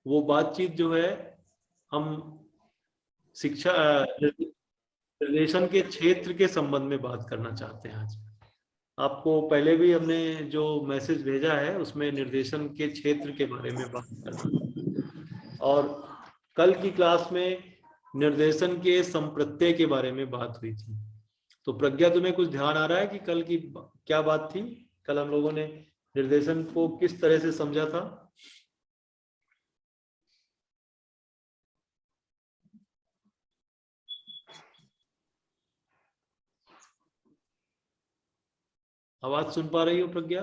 वो बातचीत जो है हम शिक्षा निर्देशन के क्षेत्र के संबंध में बात करना चाहते हैं आज। आपको पहले भी हमने जो मैसेज भेजा है उसमें निर्देशन के क्षेत्र के बारे में बात करना, और कल की क्लास में निर्देशन के संप्रत्यय के बारे में बात हुई थी। तो प्रज्ञा, तुम्हें कुछ ध्यान आ रहा है कि कल की क्या बात थी? कल हम लोगों ने निर्देशन को किस तरह से समझा था? आवाज सुन पा रही हो प्रज्ञा?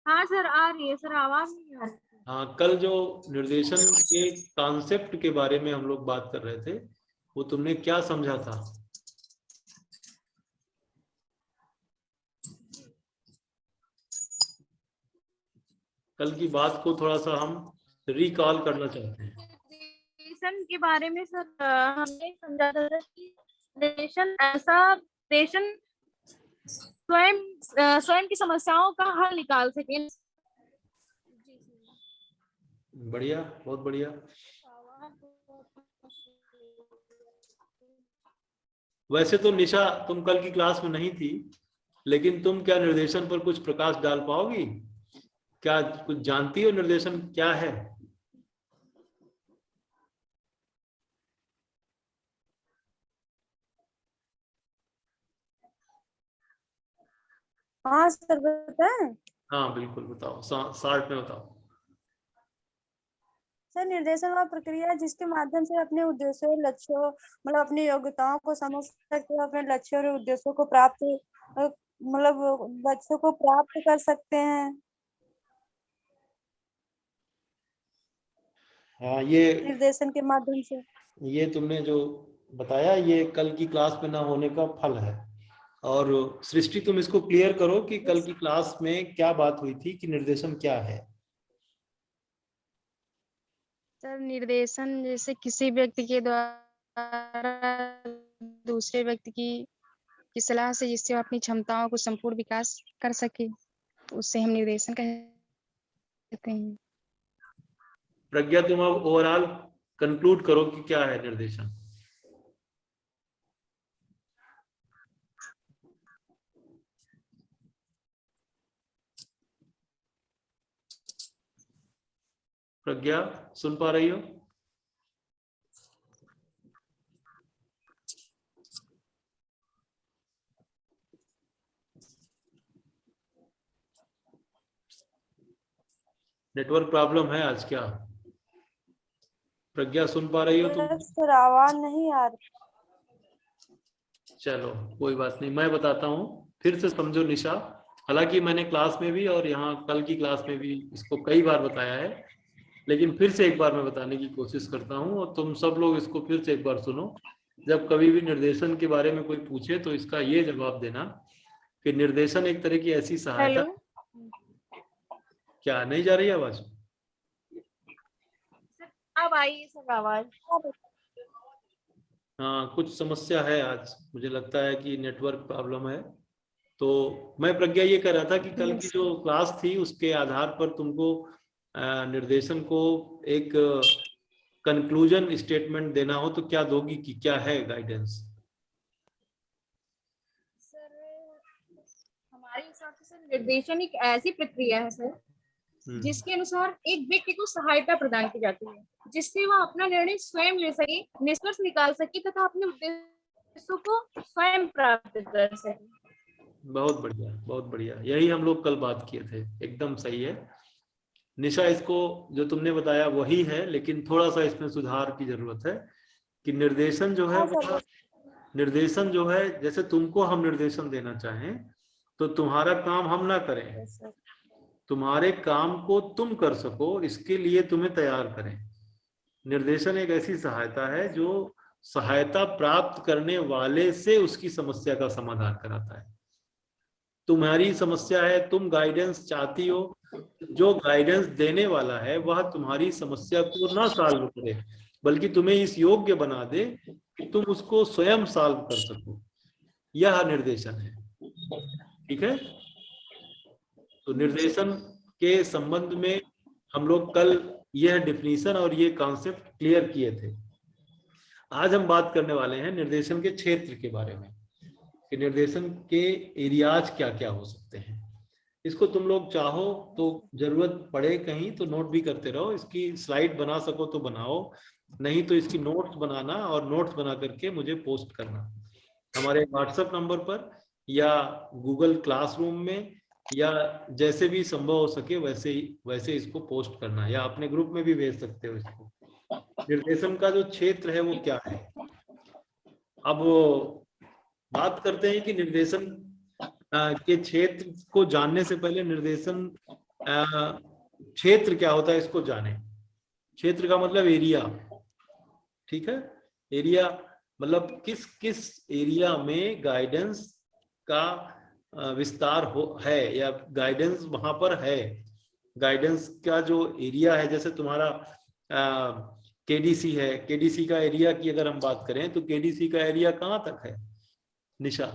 हाँ सर, आ रही है सर, आवाज नहीं आ रही। हाँ, कल जो निर्देशन के कॉन्सेप्ट के बारे में हम लोग बात कर रहे थे, वो तुमने क्या समझा था? कल की बात को थोड़ा सा हम रिकॉल करना चाहते हैं। निर्देशन के बारे में सर हमने समझा था कि निर्देशन ऐसा निर्देशन स्वयं की समस्याओं का हल निकाल सके। बढ़िया, बहुत बढ़िया। वैसे तो निशा, तुम कल की क्लास में नहीं थी, लेकिन तुम क्या निर्देशन पर कुछ प्रकाश डाल पाओगी? क्या कुछ जानती हो निर्देशन क्या है? हाँ सर, बताएं। हाँ बिल्कुल, बताओ, शॉर्ट में बताओ। सर, निर्देशन वह प्रक्रिया है जिसके माध्यम से अपने उद्देश्यों, लक्ष्यों, मतलब अपनी योग्यताओं को समझ सकते हैं, अपने लक्ष्यों और उद्देश्यों को प्राप्त लक्ष्यों को प्राप्त कर सकते हैं। हाँ, ये निर्देशन के माध्यम से ये तुमने जो बताया, ये कल की क्लास में ना होने का फल है। और सृष्टि, तुम इसको क्लियर करो कि कल की क्लास में क्या बात हुई थी, कि निर्देशन क्या है? सर, निर्देशन जैसे किसी व्यक्ति के द्वारा दूसरे व्यक्ति की सलाह से जिससे अपनी क्षमताओं को संपूर्ण विकास कर सके, उससे हम निर्देशन कहते हैं। प्रज्ञा, तुम अब ओवरऑल कंक्लूड करो कि क्या है निर्देशन। प्रज्ञा, सुन पा रही हो? नेटवर्क प्रॉब्लम है आज क्या? प्रज्ञा, सुन पा रही हो तुम? सर, आवाज नहीं आ रही। चलो कोई बात नहीं, मैं बताता हूँ, फिर से समझो निशा। हालांकि मैंने क्लास में भी और यहाँ कल की क्लास में भी इसको कई बार बताया है, लेकिन फिर से एक बार मैं बताने की कोशिश करता हूँ, और तुम सब लोग इसको फिर से एक बार सुनो। जब कभी भी निर्देशन के बारे में कोई पूछे तो इसका ये जवाब देना कि निर्देशन एक तरह की ऐसी सहायता। क्या नहीं जा रही आवाज? अब आई सर आवाज। हाँ, कुछ समस्या है आज, मुझे लगता है कि नेटवर्क प्रॉब्लम है। तो मैं प्रज्ञा ये कह रहा था कि कल की जो क्लास थी उसके आधार पर तुमको निर्देशन को एक कंक्लूजन स्टेटमेंट देना हो तो क्या दोगी, कि क्या है गाइडेंस? सर, हमारे हिसाब से सर निर्देशन एक ऐसी प्रक्रिया है सर जिसके अनुसार एक व्यक्ति को सहायता प्रदान की जाती है जिससे वह अपना निर्णय स्वयं ले सके, निष्कर्ष निकाल सके तथा अपने उद्देश्यों को स्वयं प्राप्त कर सके। बहुत बढ़िया, बहुत बढ़िया, यही हम लोग कल बात किए थे, एकदम सही है निशा। इसको जो तुमने बताया वही है, लेकिन थोड़ा सा इसमें सुधार की जरूरत है कि निर्देशन जो है निर्देशन जो है, जैसे तुमको हम निर्देशन देना चाहें तो तुम्हारा काम हम ना करें, तुम्हारे काम को तुम कर सको इसके लिए तुम्हें तैयार करें। निर्देशन एक ऐसी सहायता है जो सहायता प्राप्त करने वाले से उसकी समस्या का समाधान कराता है। तुम्हारी समस्या है, तुम गाइडेंस चाहती हो, जो गाइडेंस देने वाला है वह तुम्हारी समस्या को ना सॉल्व करे बल्कि तुम्हें इस योग्य बना दे कि तुम उसको स्वयं सॉल्व कर सको, यह निर्देशन है। ठीक है? तो निर्देशन के संबंध में हम लोग कल यह डिफिनीशन और ये कॉन्सेप्ट क्लियर किए थे। आज हम बात करने वाले हैं निर्देशन के क्षेत्र के बारे में कि निर्देशन के एरियाज क्या क्या हो सकते हैं। इसको तुम लोग चाहो तो जरूरत पड़े कहीं तो नोट भी करते रहो, इसकी स्लाइड बना सको तो बनाओ, नहीं तो इसकी नोट्स बनाना और नोट्स बना करके मुझे पोस्ट करना हमारे व्हाट्सएप नंबर पर या गूगल क्लासरूम में, या जैसे भी संभव हो सके वैसे इसको पोस्ट करना, या अपने ग्रुप में भी भेज सकते हो इसको। निर्देशन का जो क्षेत्र है वो क्या है। अब बात करते हैं कि निर्देशन के क्षेत्र को जानने से पहले निर्देशन क्षेत्र क्या होता है इसको जाने। क्षेत्र का मतलब एरिया, ठीक है। एरिया मतलब किस किस एरिया में गाइडेंस का विस्तार है या गाइडेंस वहां पर है। गाइडेंस का जो एरिया है, जैसे तुम्हारा केडीसी है, केडीसी का एरिया की अगर हम बात करें तो केडीसी का एरिया कहाँ तक है निशा?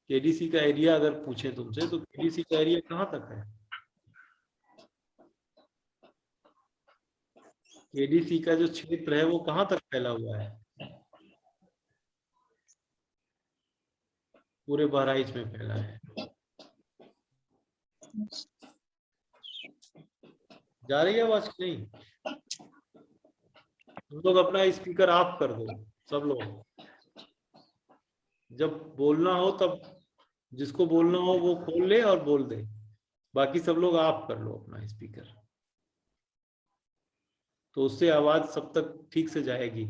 केडीसी का एरिया अगर पूछे तुमसे तो केडीसी का एरिया कहाँ तक है? केडीसी का जो क्षेत्र है वो कहाँ तक फैला हुआ है? पूरे बहराइच में फैला है। जा रही है आवाज नहीं? तुम लोग अपना स्पीकर ऑफ कर दो सब लोग। जब बोलना हो तब जिसको बोलना हो वो खोल ले और बोल दे, बाकी सब लोग ऑफ कर लो अपना स्पीकर, तो उससे आवाज सब तक ठीक से जाएगी।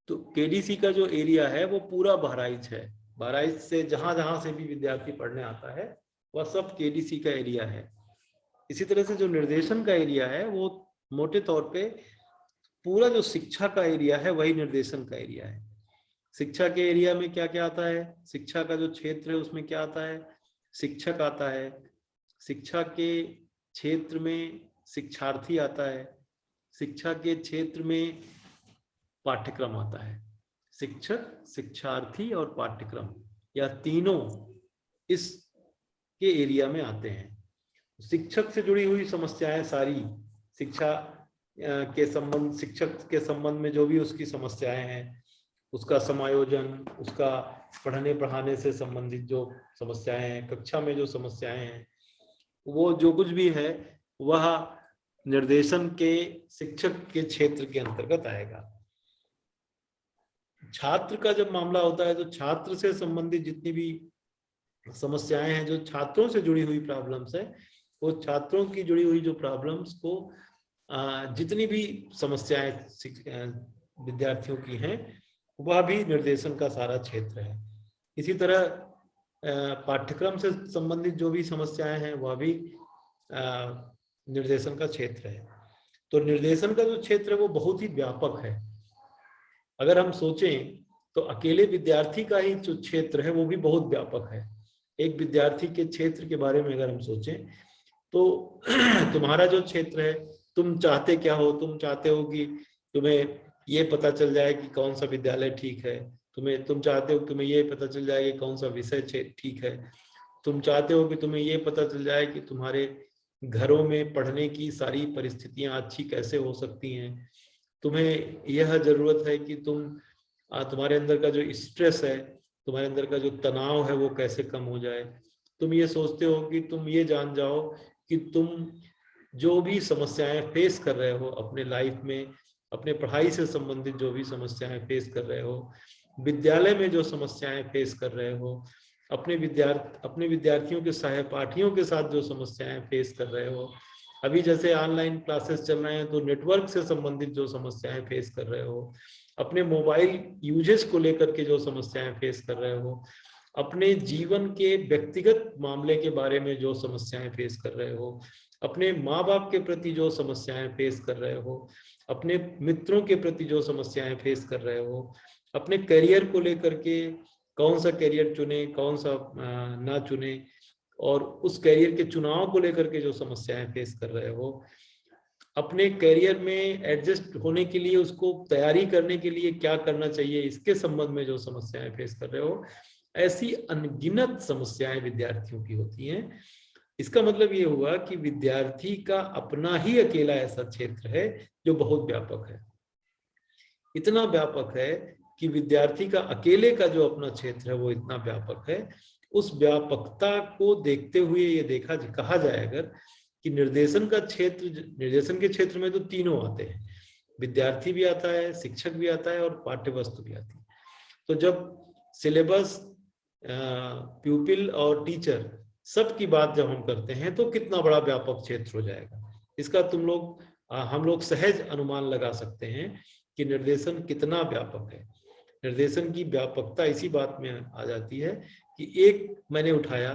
तो केडीसी का जो एरिया है वो पूरा बहराइच है। बहराइच से जहां जहां से भी विद्यार्थी पढ़ने आता है वह सब केडीसी का एरिया है। इसी तरह से जो निर्देशन का एरिया है वो मोटे तौर पे पूरा जो शिक्षा का एरिया है वही निर्देशन का एरिया है। शिक्षा के एरिया में क्या क्या आता है? शिक्षा का जो क्षेत्र है उसमें क्या आता है? शिक्षक आता है। शिक्षा के क्षेत्र में शिक्षार्थी आता है। शिक्षा के क्षेत्र में पाठ्यक्रम आता है। शिक्षक, शिक्षार्थी और पाठ्यक्रम, या तीनों इस के एरिया में आते हैं। शिक्षक से जुड़ी हुई समस्याएं सारी, शिक्षा के संबंध, शिक्षक के संबंध में जो भी उसकी समस्याएं हैं, उसका समायोजन, उसका पढ़ने पढ़ाने से संबंधित जो समस्याएं हैं, कक्षा में जो समस्याएं हैं, वो जो कुछ भी है वह निर्देशन के शिक्षक के क्षेत्र के अंतर्गत आएगा। छात्र का जब मामला होता है तो छात्र से संबंधित जितनी भी समस्याएं हैं, जो छात्रों से जुड़ी हुई प्रॉब्लम्स है, वो छात्रों की जुड़ी हुई जो प्रॉब्लम्स को जितनी भी समस्याएं विद्यार्थियों की हैं वह भी निर्देशन का सारा क्षेत्र है। इसी तरह पाठ्यक्रम से संबंधित जो भी समस्याएं हैं वह भी निर्देशन का क्षेत्र है। तो निर्देशन का जो क्षेत्र है वो बहुत ही व्यापक है। अगर हम सोचें तो अकेले विद्यार्थी का ही जो क्षेत्र है वो भी बहुत व्यापक है। एक विद्यार्थी के क्षेत्र के बारे में अगर हम सोचें तो तुम्हारा जो क्षेत्र है, तुम चाहते क्या हो? तुम चाहते हो कि तुम्हें ये पता चल जाए कि कौन सा विद्यालय ठीक है, तुम चाहते हो कि तुम्हें ये पता चल जाए कि कौन सा विषय ठीक है, तुम चाहते हो कि तुम्हें ये पता चल जाए कि तुम्हारे घरों में पढ़ने की सारी परिस्थितियां अच्छी कैसे हो सकती हैं, तुम्हें यह जरूरत है कि तुम्हारे अंदर का जो स्ट्रेस है, तुम्हारे अंदर का जो तनाव है वो कैसे कम हो जाए। तुम ये सोचते हो कि तुम ये जान जाओ कि तुम जो भी समस्याएं फेस कर रहे हो अपने लाइफ में, अपने पढ़ाई से संबंधित जो भी समस्याएं फेस कर रहे हो, विद्यालय में जो समस्याएं फेस कर रहे हो, अपने विद्यार्थियों के सहपाठियों के साथ जो समस्याएं फेस कर रहे हो, अभी जैसे ऑनलाइन क्लासेस चल रहे हैं तो नेटवर्क से संबंधित जो समस्याएं फेस कर रहे हो, अपने मोबाइल यूजेस को लेकर के जो समस्याएं फेस कर रहे हो, अपने जीवन के व्यक्तिगत मामले के बारे में जो समस्याएं फेस कर रहे हो, अपने माँ बाप के प्रति जो समस्याएं फेस कर रहे हो, अपने मित्रों के प्रति जो समस्याएं फेस कर रहे हो, अपने करियर को लेकर के कौन सा करियर चुने, कौन सा ना चुने, और उस करियर के चुनाव को लेकर के जो समस्याएं फेस कर रहे हो, अपने करियर में एडजस्ट होने के लिए, उसको तैयारी करने के लिए क्या करना चाहिए, इसके संबंध में जो समस्याएं फेस कर रहे हो, ऐसी अनगिनत समस्याएं विद्यार्थियों की होती हैं। इसका मतलब ये हुआ कि विद्यार्थी का अपना ही अकेला ऐसा क्षेत्र है जो बहुत व्यापक है। इतना व्यापक है कि विद्यार्थी का अकेले का जो अपना क्षेत्र है वो इतना व्यापक है। उस व्यापकता को देखते हुए ये कहा जाए अगर कि निर्देशन के क्षेत्र में तो तीनों आते हैं, विद्यार्थी भी आता है, शिक्षक भी आता है और पाठ्य वस्तु भी आती है। तो जब सिलेबस, प्यूपिल और टीचर सब की बात जब हम करते हैं तो कितना बड़ा व्यापक क्षेत्र हो जाएगा। इसका हम लोग सहज अनुमान लगा सकते हैं कि निर्देशन कितना व्यापक है। निर्देशन की व्यापकता इसी बात में आ जाती है कि एक मैंने उठाया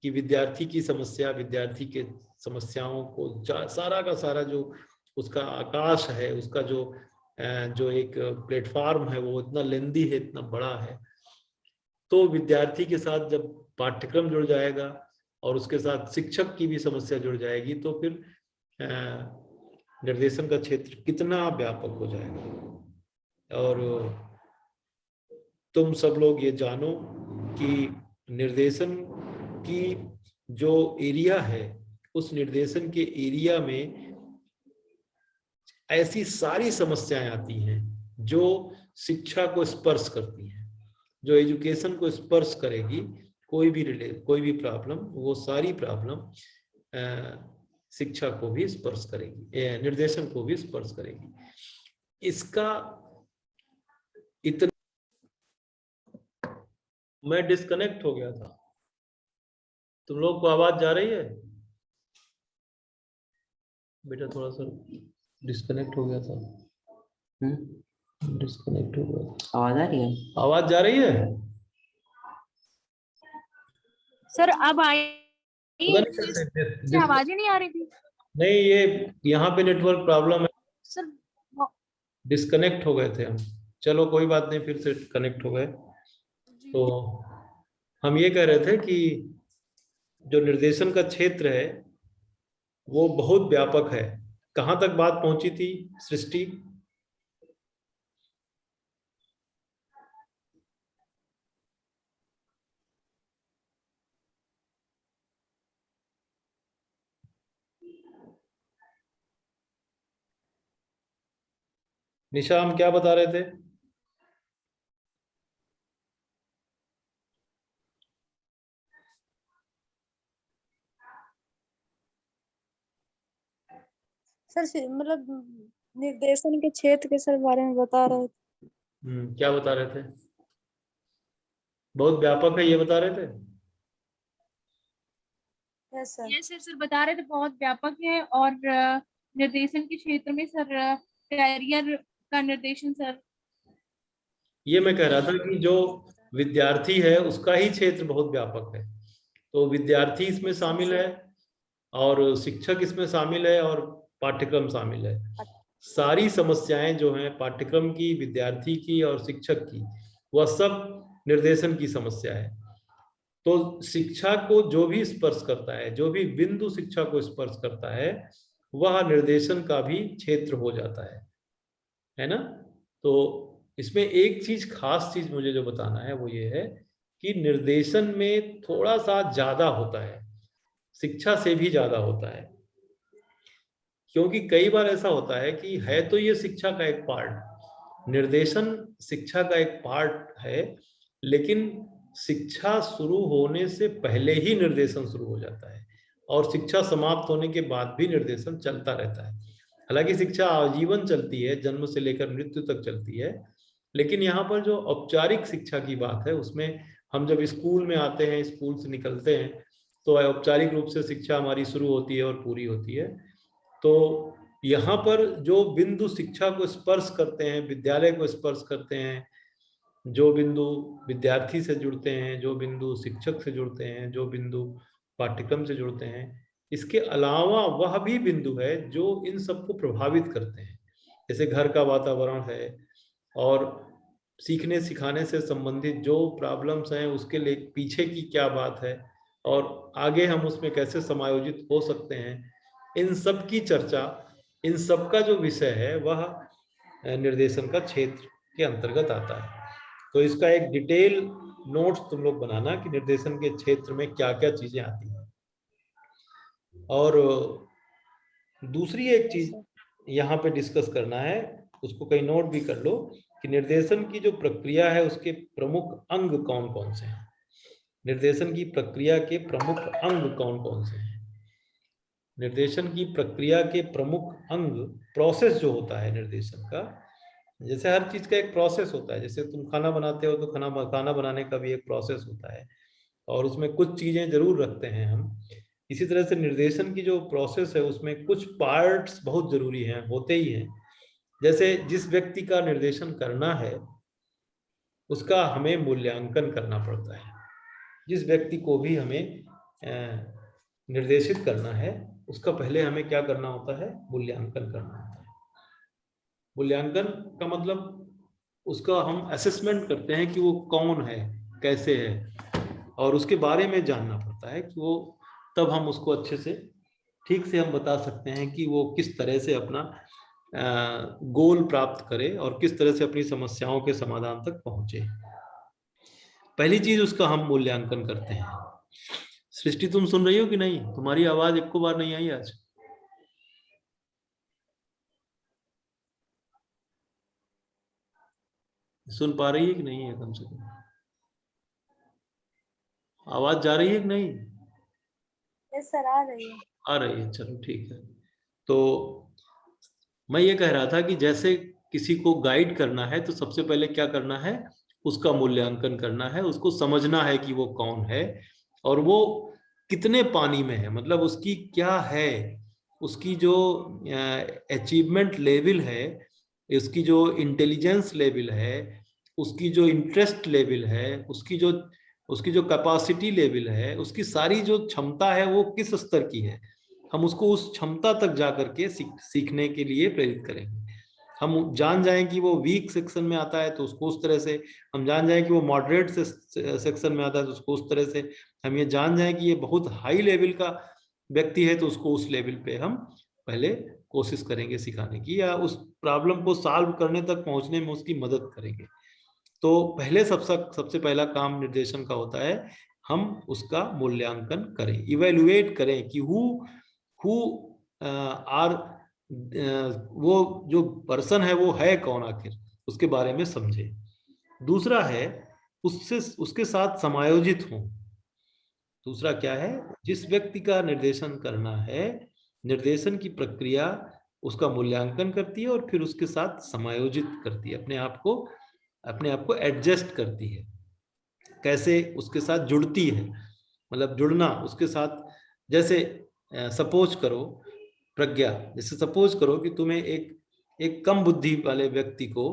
कि विद्यार्थी की समस्या, विद्यार्थी के समस्याओं को सारा का सारा जो उसका आकाश है, उसका जो एक प्लेटफॉर्म है वो इतना लेंदी है, इतना बड़ा है। तो विद्यार्थी के साथ जब पाठ्यक्रम जुड़ जाएगा और उसके साथ शिक्षक की भी समस्या जुड़ जाएगी तो फिर निर्देशन का क्षेत्र कितना व्यापक हो जाएगा। और तुम सब लोग ये जानो कि निर्देशन की जो एरिया है, उस निर्देशन के एरिया में ऐसी सारी समस्याएं आती हैं जो शिक्षा को स्पर्श करती हैं, जो एजुकेशन को स्पर्श करेगी। कोई भी प्रॉब्लम, वो सारी प्रॉब्लम शिक्षा को भी स्पर्श करेगी, निर्देशन को भी स्पर्श करेगी। इसका इतना मैं डिस्कनेक्ट हो गया था। तुम लोग को आवाज जा रही है? बेटा थोड़ा सा डिस्कनेक्ट हो गया था। डिस्कनेक्ट हो गया। आवाज आ रही है? आवाज जा रही है सर? अब आई, पता आवाज ही नहीं आ रही थी। नहीं, ये यहाँ पे नेटवर्क प्रॉब्लम है सर। डिस्कनेक्ट हो गए थे हम। चलो कोई बात नहीं, फिर से कनेक्ट हो गए। तो हम ये कह रहे थे कि जो निर्देशन का क्षेत्र है वो बहुत व्यापक है। कहाँ तक बात पहुंची थी सृष्टि? निशा, हम क्या बता रहे थे? सर मतलब निर्देशन के क्षेत्र के सर बारे में बता रहे थे। क्या बता रहे थे? बहुत व्यापक है ये बता रहे थे? Yes sir. यस सर, बता रहे थे बहुत व्यापक है। और निर्देशन के क्षेत्र में सर करियर का निर्देशन सर, ये मैं कह रहा था कि जो विद्यार्थी है उसका ही क्षेत्र बहुत व्यापक है। तो विद्यार्थी इसमें शामिल है और शिक्षक इसमें शामिल है और पाठ्यक्रम शामिल है। सारी समस्याएं जो हैं पाठ्यक्रम की, विद्यार्थी की और शिक्षक की, वह सब निर्देशन की समस्या है। तो शिक्षा को जो भी स्पर्श करता है, जो भी बिंदु शिक्षा को स्पर्श करता है, वह निर्देशन का भी क्षेत्र हो जाता है ना। तो इसमें एक चीज, खास चीज मुझे जो बताना है वो ये है कि निर्देशन में थोड़ा सा ज्यादा होता है, शिक्षा से भी ज्यादा होता है। क्योंकि कई बार ऐसा होता है कि है तो ये शिक्षा का एक पार्ट, निर्देशन शिक्षा का एक पार्ट है, लेकिन शिक्षा शुरू होने से पहले ही निर्देशन शुरू हो जाता है और शिक्षा समाप्त होने के बाद भी निर्देशन चलता रहता है। हालांकि शिक्षा आजीवन चलती है, जन्म से लेकर मृत्यु तक चलती है, लेकिन यहाँ पर जो औपचारिक शिक्षा की बात है उसमें हम जब स्कूल में आते हैं, स्कूल से निकलते हैं, तो औपचारिक रूप से शिक्षा हमारी शुरू होती है और पूरी होती है। तो यहाँ पर जो बिंदु शिक्षा को स्पर्श करते हैं, विद्यालय को स्पर्श करते हैं, जो बिंदु विद्यार्थी से जुड़ते हैं, जो बिंदु शिक्षक से जुड़ते हैं, जो बिंदु पाठ्यक्रम से जुड़ते हैं, इसके अलावा वह भी बिंदु है जो इन सबको प्रभावित करते हैं। जैसे घर का वातावरण है और सीखने सिखाने से संबंधित जो प्रॉब्लम्स हैं उसके लिए पीछे की क्या बात है और आगे हम उसमें कैसे समायोजित हो सकते हैं, इन सब की चर्चा इन सब का जो विषय है वह निर्देशन का क्षेत्र के अंतर्गत आता है। तो इसका एक डिटेल नोट्स तुम लोग बनाना कि निर्देशन के क्षेत्र में क्या क्या चीजें आती हैं। और दूसरी एक चीज यहाँ पे डिस्कस करना है, उसको कहीं नोट भी कर लो कि निर्देशन की जो प्रक्रिया है उसके प्रमुख अंग कौन कौन से हैं। निर्देशन की प्रक्रिया के प्रमुख अंग कौन कौन से हैं। निर्देशन की प्रक्रिया के प्रमुख अंग, प्रोसेस जो होता है निर्देशन का, जैसे हर चीज का एक प्रोसेस होता है। जैसे तुम खाना बनाते हो तो खाना बनाने का भी एक प्रोसेस होता है और उसमें कुछ चीजें जरूर रखते हैं हम। इसी तरह से निर्देशन की जो प्रोसेस है उसमें कुछ पार्ट्स बहुत जरूरी हैं, होते ही हैं। जैसे जिस व्यक्ति का निर्देशन करना है उसका हमें मूल्यांकन करना पड़ता है। जिस व्यक्ति को भी हमें निर्देशित करना है उसका पहले हमें क्या करना होता है, मूल्यांकन करना होता है। मूल्यांकन का मतलब उसका हम असेसमेंट करते हैं कि वो कौन है, कैसे है, और उसके बारे में जानना पड़ता है कि वो, तब हम उसको अच्छे से ठीक से हम बता सकते हैं कि वो किस तरह से अपना गोल प्राप्त करे और किस तरह से अपनी समस्याओं के समाधान तक पहुंचे। पहली चीज उसका हम मूल्यांकन करते हैं। सृष्टि तुम सुन रही हो कि नहीं? तुम्हारी आवाज एक बार नहीं आई आज। सुन पा रही है कि नहीं है? कम से कम आवाज जा रही है कि नहीं? यस सर, आ रही है। आ रही है, चलो ठीक है। तो मैं ये कह रहा था कि जैसे किसी को गाइड करना है तो सबसे पहले क्या करना है, उसका मूल्यांकन करना है, उसको समझना है कि वो कौन है और वो कितने पानी में है, मतलब उसकी क्या है, उसकी जो अचीवमेंट लेवल है, उसकी जो इंटेलिजेंस लेवल है, उसकी जो इंटरेस्ट लेवल है, उसकी जो कैपेसिटी लेवल है, उसकी सारी जो क्षमता है वो किस स्तर की है। हम उसको उस क्षमता तक जाकर के सीखने के लिए प्रेरित करेंगे। हम जान जाएं कि वो वीक सेक्शन में आता है तो उसको उस तरह से, हम जान जाएं कि वो मॉडरेट सेक्शन में आता है तो उसको उस तरह से, हम ये जान जाएं कि ये बहुत हाई लेवल का व्यक्ति है तो उसको उस लेवल पे हम पहले कोशिश करेंगे सिखाने की, या उस प्रॉब्लम को सॉल्व करने तक पहुंचने में उसकी मदद करेंगे। तो पहले सबसे पहला काम निर्देशन का होता है, हम उसका मूल्यांकन करें, इवेल्युएट करें कि हु आर वो जो पर्सन है वो है कौन आखिर, उसके बारे में समझे। दूसरा है उसके साथ समायोजित हो। दूसरा क्या है, जिस व्यक्ति का निर्देशन करना है, निर्देशन की प्रक्रिया उसका मूल्यांकन करती है और फिर उसके साथ समायोजित करती है, अपने आप को एडजस्ट करती है, कैसे उसके साथ जुड़ती है, मतलब जुड़ना उसके साथ। जैसे सपोज करो प्रज्ञा, जैसे सपोज करो कि तुम्हें एक कम बुद्धि वाले व्यक्ति को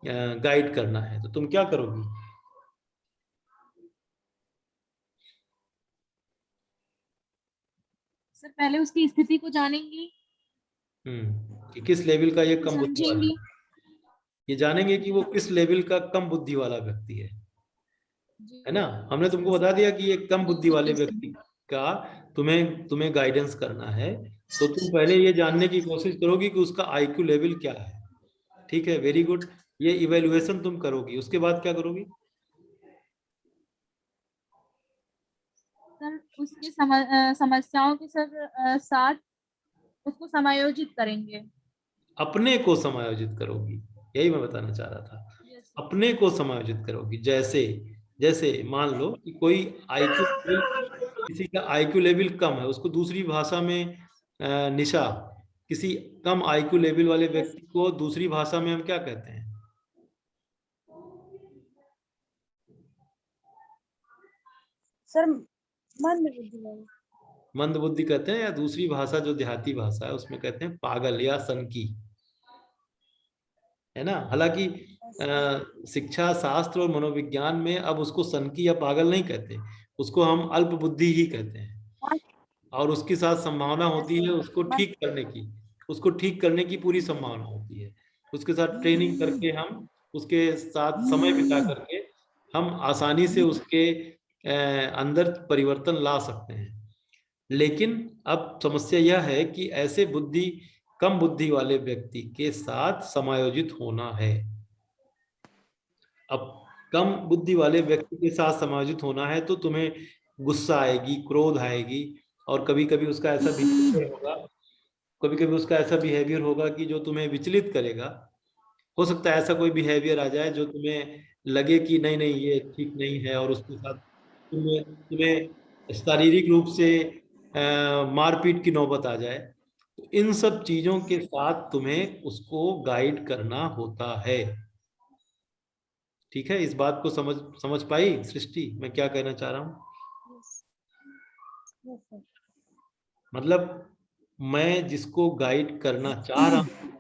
गाइड करना है, तो तुम क्या करोगी? सर पहले उसकी स्थिति को जानेंगे, कि किस लेवल का ये कम बुद्धि वाला, समझेंगे। ये जानेंगे कि वो किस लेवल का कम बुद्धि वाला व्यक्ति है ना। हमने तुमको बता दिया कि ये कम बुद्धि वाले व्यक्ति का तुम्हें गाइडेंस करना है, तो तुम पहले ये जानने की कोशिश करोगी कि उसका आईक्यू लेवल क्या है। ठीक है, वेरी गुड। ये इवेल्युएशन तुम करोगी, उसके बाद क्या करोगी? सर उसकी समस्याओं के साथ उसको समायोजित करेंगे। अपने को समायोजित करोगी, यही मैं बताना चाह रहा था। अपने को समायोजित करोगी। जैसे मान लो कि कोई किसी का आईक्यू लेवल कम है, उसको दूसरी भाषा में निशा, किसी कम आईक्यू लेवल वाले व्यक्ति को दूसरी भाषा में हम क्या कहते हैं? सर मंद बुद्धि वाला। मंद बुद्धि कहते हैं, या दूसरी भाषा जो देहाती भाषा है उसमें कहते हैं पागल या सनकी, है ना। हालांकि शिक्षा शास्त्र और मनोविज्ञान में अब उसको सनकी या पागल नहीं कहते, उसको हम अल्प बुद्धि ही कहते हैं। और उसके साथ संभावना होती है उसको ठीक करने की पूरी संभावना होती है। उसके साथ ट्रेनिंग करके, हम उसके साथ समय बिता करके हम आसानी से उसके अंदर परिवर्तन ला सकते हैं। लेकिन अब समस्या यह है कि ऐसे बुद्धि कम बुद्धि वाले व्यक्ति के साथ समायोजित होना है। अब कम बुद्धि वाले व्यक्ति के साथ समायोजित होना है तो तुम्हें गुस्सा आएगी, क्रोध आएगी, और कभी कभी उसका ऐसा बिहेवियर होगा, कभी कभी उसका ऐसा बिहेवियर होगा कि जो तुम्हें विचलित करेगा। हो सकता है ऐसा कोई बिहेवियर आ जाए जो तुम्हें लगे कि नहीं नहीं ये ठीक नहीं है, और उसके साथ तुम्हें तुम्हें शारीरिक रूप से मारपीट की नौबत आ जाए। तो इन सब चीजों के साथ तुम्हें उसको गाइड करना होता है। ठीक है, इस बात को समझ पाई सृष्टि, मैं क्या कहना चाह रहा हूँ? मतलब मैं जिसको गाइड करना चाह रहा हूँ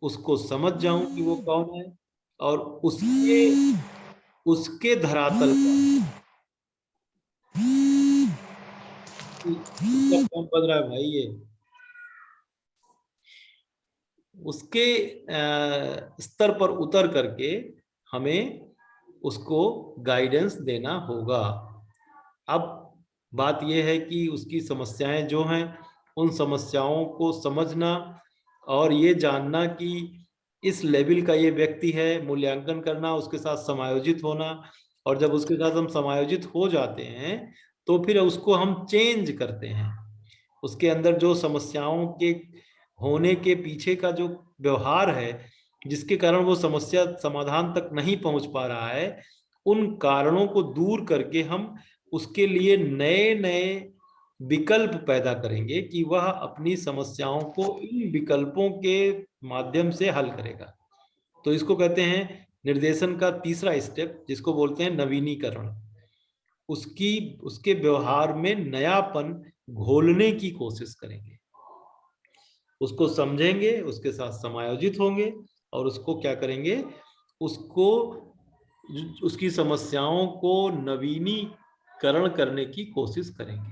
उसको समझ जाऊं कि वो कौन है, और उसके धरातल पर कौन बन रहा है भाई ये, उसके स्तर पर उतर करके हमें उसको गाइडेंस देना होगा। अब बात यह है कि उसकी समस्याएं जो हैं उन समस्याओं को समझना और ये जानना कि इस लेवल का ये व्यक्ति है, मूल्यांकन करना, उसके साथ समायोजित होना, और जब उसके साथ हम समायोजित हो जाते हैं तो फिर उसको हम चेंज करते हैं। उसके अंदर जो समस्याओं के होने के पीछे का जो व्यवहार है जिसके कारण वो समस्या समाधान तक नहीं पहुंच पा रहा है, उन कारणों को दूर करके हम उसके लिए नए नए विकल्प पैदा करेंगे कि वह अपनी समस्याओं को इन विकल्पों के माध्यम से हल करेगा। तो इसको कहते हैं निर्देशन का तीसरा स्टेप, जिसको बोलते हैं नवीनीकरण। उसके व्यवहार में नयापन घोलने की कोशिश करेंगे, उसको समझेंगे, उसके साथ समायोजित होंगे, और उसको क्या करेंगे, उसको उसकी समस्याओं को नवीनीकरण करने की कोशिश करेंगे।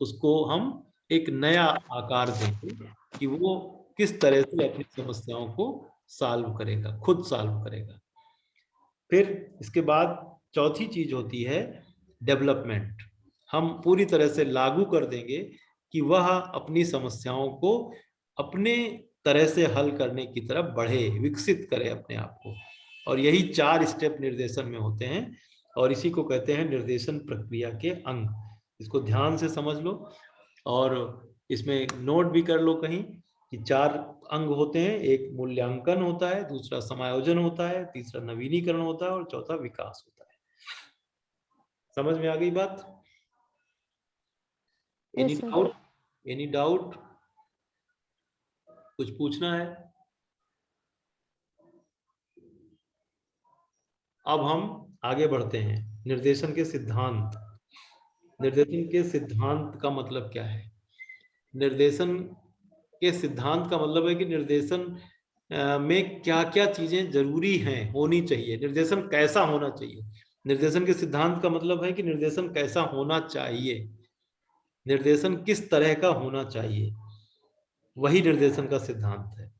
उसको हम एक नया आकार देंगे कि वो किस तरह से अपनी समस्याओं को सॉल्व करेगा, खुद सॉल्व करेगा। फिर इसके बाद चौथी चीज होती है डेवलपमेंट। हम पूरी तरह से लागू कर देंगे कि वह अपनी समस्याओं को अपने तरह से हल करने की तरफ बढ़े, विकसित करे अपने आप को। और यही 4 स्टेप निर्देशन में होते हैं, और इसी को कहते हैं निर्देशन प्रक्रिया के अंग। इसको ध्यान से समझ लो और इसमें नोट भी कर लो कहीं कि 4 अंग होते हैं। एक मूल्यांकन होता है, दूसरा समायोजन होता है, तीसरा नवीनीकरण होता है, और चौथा विकास होता है। समझ में आ गई बात? Any doubt? Any doubt? कुछ पूछना है? अब हम आगे बढ़ते हैं। निर्देशन के सिद्धांत। निर्देशन के सिद्धांत का मतलब क्या है? निर्देशन के सिद्धांत का मतलब है कि निर्देशन में क्या क्या चीजें जरूरी हैं, होनी चाहिए, निर्देशन कैसा होना चाहिए। निर्देशन के सिद्धांत का मतलब है कि निर्देशन कैसा होना चाहिए, निर्देशन किस तरह का होना चाहिए, वही निर्देशन का सिद्धांत है।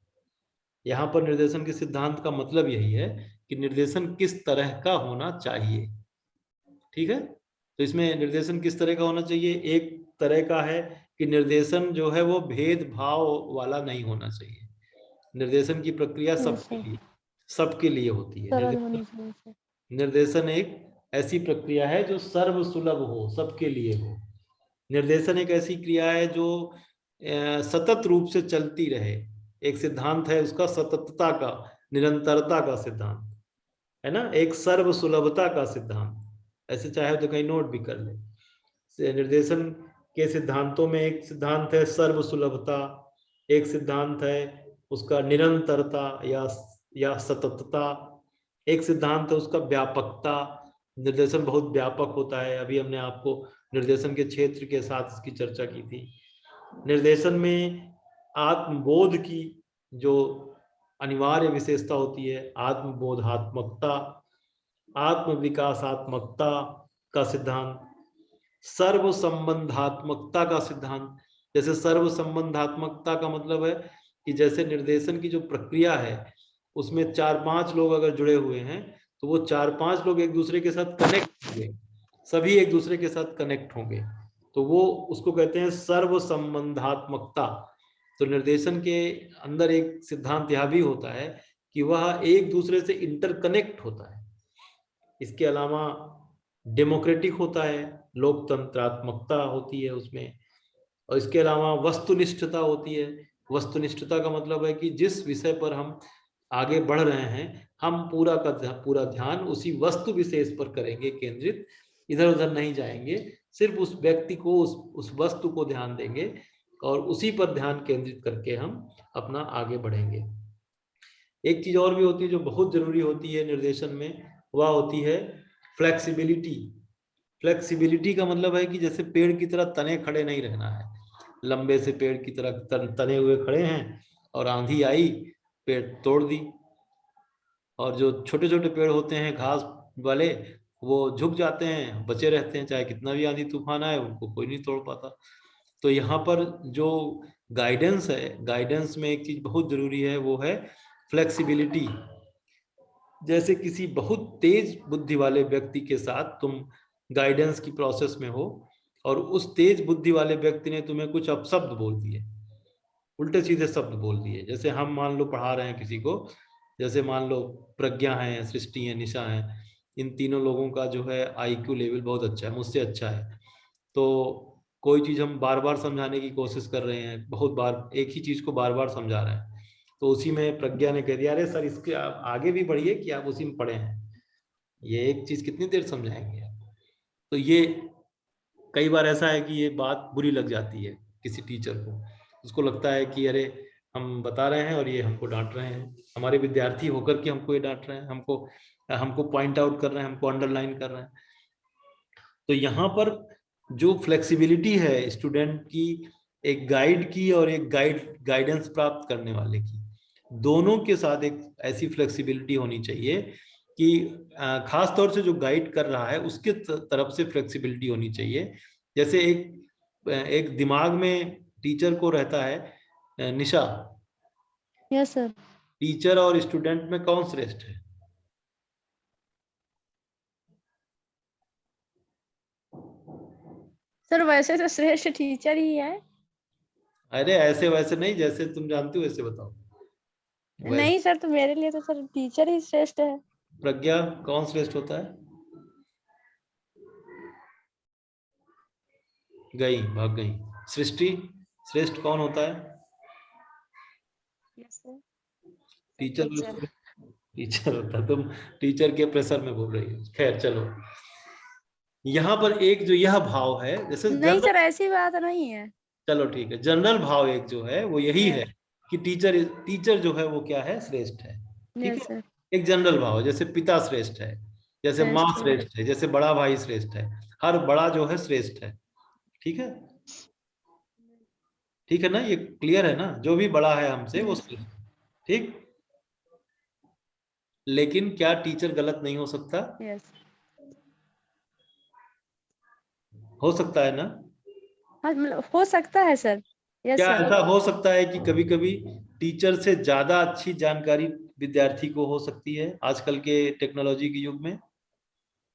यहाँ पर निर्देशन के सिद्धांत का मतलब यही है कि निर्देशन किस तरह का होना चाहिए। ठीक है, तो इसमें निर्देशन किस तरह का होना चाहिए, एक तरह का है कि निर्देशन जो है वो भेदभाव वाला नहीं होना चाहिए। निर्देशन की प्रक्रिया सबके लिए होती है। निर्देशन एक ऐसी प्रक्रिया है जो सर्वसुलभ हो, सबके लिए हो। निर्देशन एक ऐसी क्रिया है जो सतत रूप से चलती रहे। एक सिद्धांत है उसका सततता का, निरंतरता का सिद्धांत है ना, एक सर्वसुलभता का सिद्धांत। ऐसे चाहे तो कहीं नोट भी कर ले। निर्देशन के सिद्धांतों में एक सिद्धांत है सर्वसुलभता, एक सिद्धांत है उसका निरंतरता या सततता, एक सिद्धांत है उसका व्यापकता। निर्देशन बहुत व्यापक होता है, अभी हमने आपको निर्देशन के क्षेत्र के साथ इसकी चर्चा की थी। निर्देशन में आत्मबोध की जो अनिवार्य विशेषता होती है, आत्मबोधात्मकता, आत्मविकासात्मकता का सिद्धांत, सर्व संबंधात्मकता का सिद्धांत। जैसे सर्व संबंधात्मकता का मतलब है कि जैसे निर्देशन की जो प्रक्रिया है उसमें 4-5 लोग अगर जुड़े हुए हैं तो वो 4-5 लोग एक दूसरे के साथ कनेक्ट होंगे, सभी एक दूसरे के साथ कनेक्ट होंगे, तो वो उसको कहते हैं सर्व संबंधात्मकता। तो निर्देशन के अंदर एक सिद्धांत यह भी होता है कि वह एक दूसरे से इंटरकनेक्ट होता है। इसके अलावा डेमोक्रेटिक होता है, लोकतंत्रात्मकता होती है उसमें, और इसके अलावा वस्तुनिष्ठता होती है। वस्तुनिष्ठता का मतलब है कि जिस विषय पर हम आगे बढ़ रहे हैं, हम पूरा का पूरा ध्यान उसी वस्तु विशेष पर करेंगे केंद्रित, इधर उधर नहीं जाएंगे, सिर्फ उस व्यक्ति को, उस वस्तु को ध्यान देंगे और उसी पर ध्यान केंद्रित करके हम अपना आगे बढ़ेंगे। एक चीज और भी होती है जो बहुत जरूरी होती है निर्देशन में, वह होती है फ्लेक्सिबिलिटी। फ्लेक्सिबिलिटी का मतलब है कि जैसे पेड़ की तरह तने खड़े नहीं रहना है। लंबे से पेड़ की तरह तने हुए खड़े हैं और आंधी आई, पेड़ तोड़ दी। और जो छोटे छोटे पेड़ होते हैं घास वाले, वो झुक जाते हैं, बचे रहते हैं, चाहे कितना भी आंधी तूफान आए उनको कोई नहीं तोड़ पाता। तो यहाँ पर जो गाइडेंस है, गाइडेंस में एक चीज बहुत जरूरी है, वो है फ्लेक्सिबिलिटी। जैसे किसी बहुत तेज बुद्धि वाले व्यक्ति के साथ तुम गाइडेंस की प्रोसेस में हो और उस तेज बुद्धि वाले व्यक्ति ने तुम्हें कुछ अपशब्द बोल दिए, उल्टे सीधे शब्द बोल दिए। जैसे हम मान लो पढ़ा रहे हैं किसी को, जैसे मान लो प्रज्ञा है, सृष्टि है, निशा है, इन तीनों लोगों का जो है IQ लेवल बहुत अच्छा है, मुझसे अच्छा है। तो कोई चीज हम बार बार समझाने की कोशिश कर रहे हैं, बहुत बार एक ही चीज को बार बार समझा रहे हैं, तो उसी में प्रज्ञा ने कह दिया, अरे सर इसके आप आगे भी बढ़िए कि आप उसी में पढ़े हैं, ये एक चीज कितनी देर समझाएंगे आप। तो ये कई बार ऐसा है कि ये बात बुरी लग जाती है किसी टीचर को, उसको लगता है कि अरे हम बता रहे हैं और ये हमको डांट रहे हैं, हमारे विद्यार्थी होकर के हमको ये डांट रहे हैं, हमको पॉइंट आउट कर रहे हैं, हमको अंडरलाइन कर रहे हैं। तो यहाँ पर जो फ्लेक्सिबिलिटी है स्टूडेंट की, एक गाइड की और एक गाइडेंस प्राप्त करने वाले की, दोनों के साथ एक ऐसी फ्लेक्सिबिलिटी होनी चाहिए कि खास तौर से जो गाइड कर रहा है उसके तरफ से फ्लेक्सिबिलिटी होनी चाहिए। जैसे एक दिमाग में टीचर को रहता है, निशा, यस सर। टीचर और स्टूडेंट में कौन श्रेष्ठ है? सर वैसे तो श्रेष्ठ टीचर ही है। अरे ऐसे वैसे नहीं, जैसे तुम जानती हो वैसे बताओ। नहीं सर, तो मेरे लिए तो सर टीचर ही श्रेष्ठ है। प्रज्ञा कौन श्रेष्ठ होता है? गई, भाग गई। सृष्टि, श्रेष्ठ कौन होता है? टीचर टीचर होता है। तुम टीचर के प्रेशर में बोल रही हो। खैर चलो, यहाँ पर एक जो यह भाव है, जैसे नहीं सर ऐसी बात नहीं है। चलो ठीक है, जनरल भाव एक जो है वो यही है कि टीचर जो है वो क्या है? श्रेष्ठ है। ठीक है, एक जनरल भाव है, जैसे पिता श्रेष्ठ है, जैसे माँ श्रेष्ठ है, जैसे बड़ा भाई श्रेष्ठ है, हर बड़ा जो है श्रेष्ठ है। ठीक है, ठीक है ना, ये क्लियर है ना? जो भी बड़ा है हमसे वो श्रेष्ठ। ठीक, लेकिन क्या टीचर गलत नहीं हो सकता? हो सकता है ना? हाँ मतलब हो सकता है सर। क्या ऐसा हो सकता है कि कभी कभी टीचर से ज्यादा अच्छी जानकारी विद्यार्थी को हो सकती है आजकल के टेक्नोलॉजी के युग में?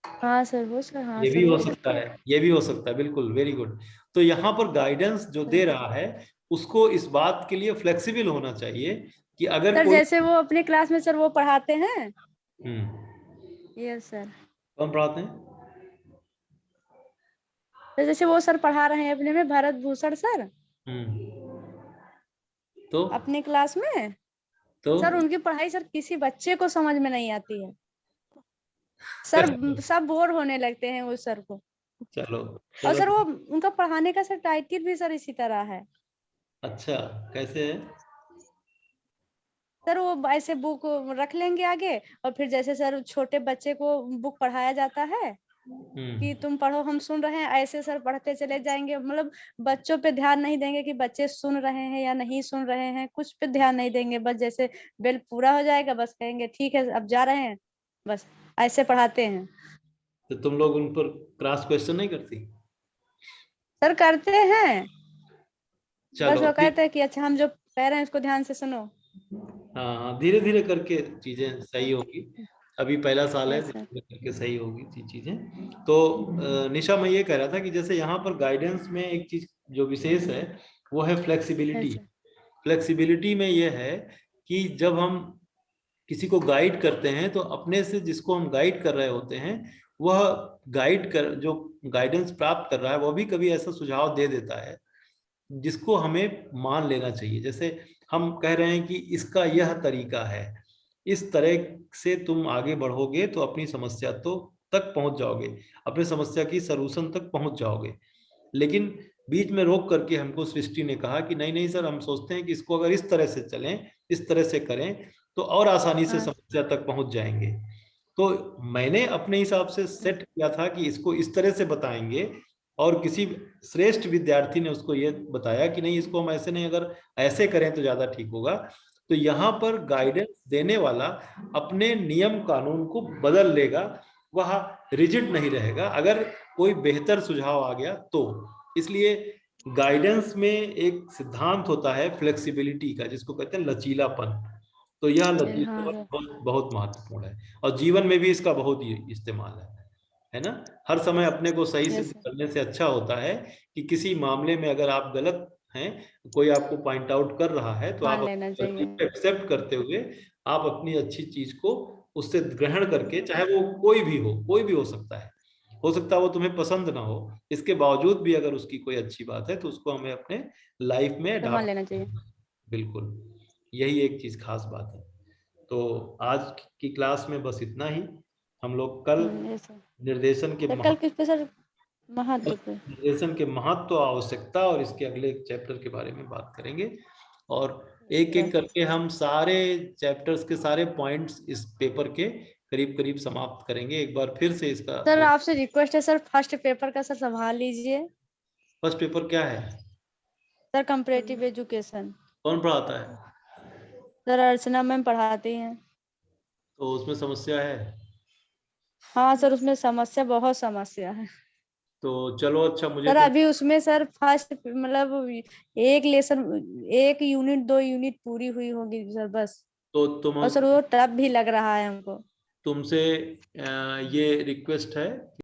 हाँ सर हो सकता है। हाँ ये भी हो सकता है, ये भी हो सकता है, बिल्कुल, वेरी गुड। तो यहाँ पर गाइडेंस जो दे रहा है उसको इस बात के लिए फ्लेक्सिबल होना चाहिए कि अगर सर कोई जैसे वो अपने क्लास में सर वो पढ़ाते हैं। Yes sir. कौन पढ़ाते हैं? तो जैसे वो सर पढ़ा रहे हैं अपने में, भरत भूषण सर। तो अपने क्लास में तो सर उनकी पढ़ाई सर किसी बच्चे को समझ में नहीं आती है सर। सब बोर होने लगते हैं उस सर को। चलो और सर वो उनका पढ़ाने का सर टाइटल भी सर इसी तरह है। अच्छा, कैसे है? सर वो ऐसे बुक रख लेंगे आगे और फिर जैसे सर छोटे बच्चे को बुक पढ़ाया जाता है कि तुम पढ़ो हम सुन रहे हैं, ऐसे सर पढ़ते चले जाएंगे। मतलब बच्चों पे ध्यान नहीं देंगे कि बच्चे सुन रहे हैं या नहीं सुन रहे हैं, कुछ पे ध्यान नहीं देंगे। बस जैसे बेल पूरा हो जाएगा बस कहेंगे ठीक है अब जा रहे हैं, बस ऐसे पढ़ाते हैं। तो तुम लोग उन पर क्रॉस क्वेश्चन नहीं करती? सर करते हैं, बस चलो वो कहते हैं कि अच्छा हम जो कह रहे हैं उसको ध्यान से सुनो। हाँ, धीरे धीरे करके चीजें सही होगी, अभी पहला साल है, धीरे धीरे करके सही होगी चीजें। तो निशा, मैं ये कह रहा था कि जैसे यहाँ पर गाइडेंस में एक चीज जो विशेष है वो है फ्लेक्सिबिलिटी। फ्लेक्सिबिलिटी में ये है कि जब हम किसी को गाइड करते हैं तो अपने से जिसको हम गाइड कर रहे होते हैं वह जो गाइडेंस प्राप्त कर रहा है वो भी कभी ऐसा सुझाव दे देता है जिसको हमें मान लेना चाहिए। जैसे हम कह रहे हैं कि इसका यह तरीका है, इस तरह से तुम आगे बढ़ोगे तो अपनी समस्या तक पहुंच जाओगे, अपनी समस्या की सलूशन तक पहुंच जाओगे। लेकिन बीच में रोक करके हमको सृष्टि ने कहा कि नहीं नहीं सर, हम सोचते हैं कि इसको अगर इस तरह से चलें, इस तरह से करें तो और आसानी से समस्या तक पहुंच जाएंगे। तो मैंने अपने हिसाब से सेट किया था कि इसको इस तरह से बताएंगे, और किसी श्रेष्ठ विद्यार्थी ने उसको ये बताया कि नहीं, इसको हम ऐसे नहीं, अगर ऐसे करें तो ज्यादा ठीक होगा। तो यहाँ पर गाइडेंस देने वाला अपने नियम कानून को बदल लेगा, वह रिजिड नहीं रहेगा अगर कोई बेहतर सुझाव आ गया तो। इसलिए गाइडेंस में एक सिद्धांत होता है फ्लेक्सिबिलिटी का, जिसको कहते हैं लचीलापन। तो यह लचीलापन बहुत बहुत महत्वपूर्ण है, और जीवन में भी इसका बहुत ही इस्तेमाल है ना। हर समय अपने को सही से करने से अच्छा होता है कि किसी मामले में अगर आप गलत हैं, कोई आपको पॉइंट आउट कर रहा है तो आप एक्सेप्ट करते हुए आप अपनी अच्छी चीज को उससे ग्रहण करके, चाहे वो कोई भी हो सकता है, वो तुम्हें पसंद ना हो, इसके बावजूद भी अगर उसकी कोई अच्छी बात है तो उसको हमें अपने लाइफ में मान लेना चाहिए। बिल्कुल, यही एक चीज खास बात है। तो आज की क्लास में बस इतना ही। हम लोग कल निर्देशन के महत्व, आवश्यकता और इसके अगले चैप्टर के बारे में बात करेंगे, और एक एक करके हम सारे चैप्टर्स के सारे पॉइंट्स इस पेपर के करीब करीब समाप्त करेंगे। एक बार फिर से इसका सर आपसे रिक्वेस्ट है सर, फर्स्ट पेपर का सर संभाल लीजिए। फर्स्ट पेपर क्या है सर? Comparative education. कौन पढ़ाता है? सर अर्चना मैम पढ़ाती हैं। तो उसमें समस्या है? हाँ सर, उसमें बहुत समस्या है। तो चलो अच्छा, मुझे सर अभी उसमें सर फर्स्ट मतलब एक लेसन, एक यूनिट 2 यूनिट पूरी हुई होगी सर बस। तो तुम और सर वो टफ भी लग रहा है हमको। तुमसे ये रिक्वेस्ट है